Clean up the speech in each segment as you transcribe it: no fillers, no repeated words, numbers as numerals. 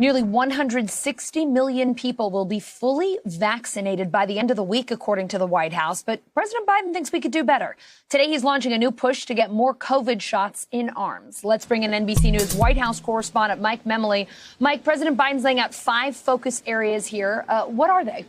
Nearly 160 million people will be fully vaccinated by the end of the week, according to the White House. But President Biden thinks we could do better. Today, he's launching a new push to get more COVID shots in arms. Let's bring in NBC News White House correspondent Mike Memoli. Mike, President Biden's laying out 5 focus areas here. What are they?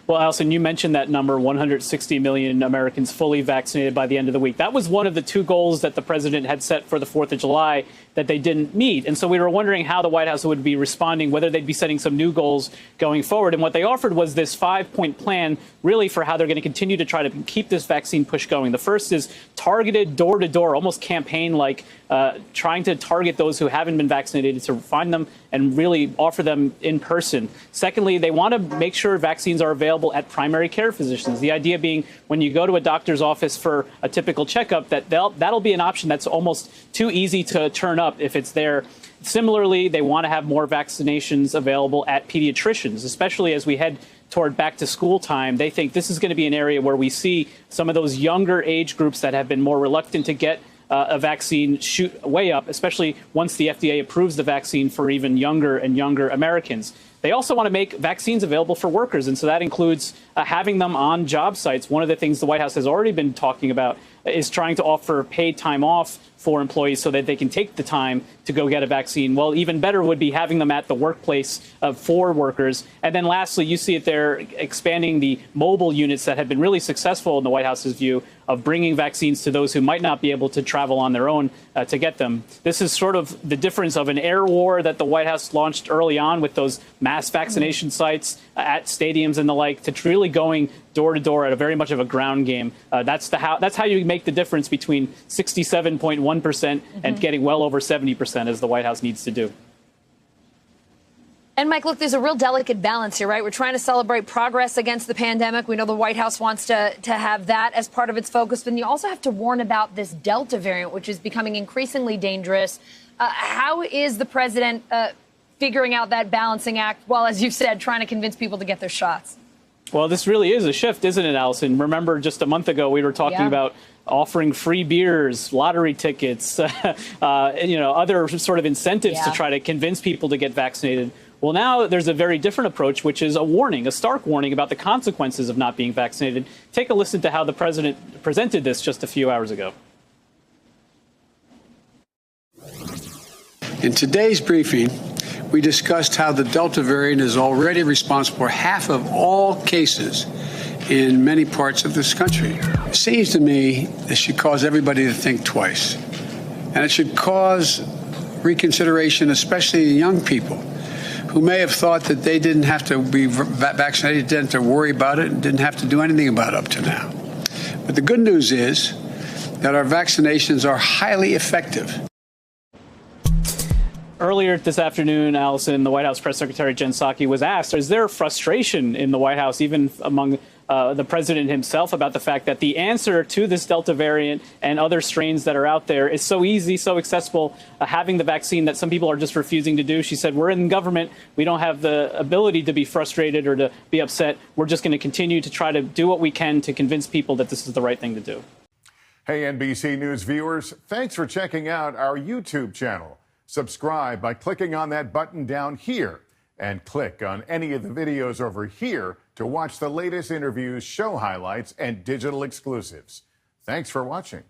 Well, Allison, you mentioned that number, 160 million Americans fully vaccinated by the end of the week. That was one of the 2 goals that the president had set for the 4th of July that they didn't meet. And so we were wondering how the White House would be responding, whether they'd be setting some new goals going forward. And what they offered was this 5-point plan, really, for how they're going to continue to try to keep this vaccine push going. The first is targeted door-to-door, almost campaign-like, trying to target those who haven't been vaccinated to find them and really offer them in person. Secondly, they want to make sure vaccines are available at primary care physicians. The idea being when you go to a doctor's office for a typical checkup, that'll be an option that's almost too easy to turn up if it's there. Similarly, they want to have more vaccinations available at pediatricians, especially as we head toward back to school time. They think this is going to be an area where we see some of those younger age groups that have been more reluctant to get a vaccine shoot way up, especially once the FDA approves the vaccine for even younger and younger Americans. They also want to make vaccines available for workers, and so that includes having them on job sites. One of the things the White House has already been talking about is trying to offer paid time off for employees so that they can take the time to go get a vaccine. Well, even better would be having them at the workplace for workers. And then lastly, you see it there, expanding the mobile units that have been really successful in the White House's view of bringing vaccines to those who might not be able to travel on their own to get them. This is sort of the difference of an air war that the White House launched early on with those mass vaccination sites at stadiums and the like, to really going door to door at a very much of a ground game. That's how you make the difference between 67.1% and getting well over 70%, as the White House needs to do. And Mike, look, there's a real delicate balance here, right? We're trying to celebrate progress against the pandemic. We know the White House wants to have that as part of its focus. But you also have to warn about this Delta variant, which is becoming increasingly dangerous. How is the president figuring out that balancing act while, as you've said, trying to convince people to get their shots? Well, this really is a shift, isn't it, Allison? Remember, just a month ago, we were talking about offering free beers, lottery tickets, other sort of incentives to try to convince people to get vaccinated. Well, now there's a very different approach, which is a warning, a stark warning about the consequences of not being vaccinated. Take a listen to how the president presented this just a few hours ago. In today's briefing, we discussed how the Delta variant is already responsible for half of all cases in many parts of this country. It seems to me this should cause everybody to think twice. And it should cause reconsideration, especially young people who may have thought that they didn't have to be vaccinated, didn't have to worry about it, and didn't have to do anything about it up to now. But the good news is that our vaccinations are highly effective. Earlier this afternoon, Allison, the White House press secretary Jen Psaki was asked, is there frustration in the White House, even among the president himself, about the fact that the answer to this Delta variant and other strains that are out there is so easy, so accessible, having the vaccine, that some people are just refusing to do? She said, we're in government. We don't have the ability to be frustrated or to be upset. We're just going to continue to try to do what we can to convince people that this is the right thing to do. Hey, NBC News viewers, thanks for checking out our YouTube channel. Subscribe by clicking on that button down here and click on any of the videos over here to watch the latest interviews, show highlights, and digital exclusives. Thanks for watching.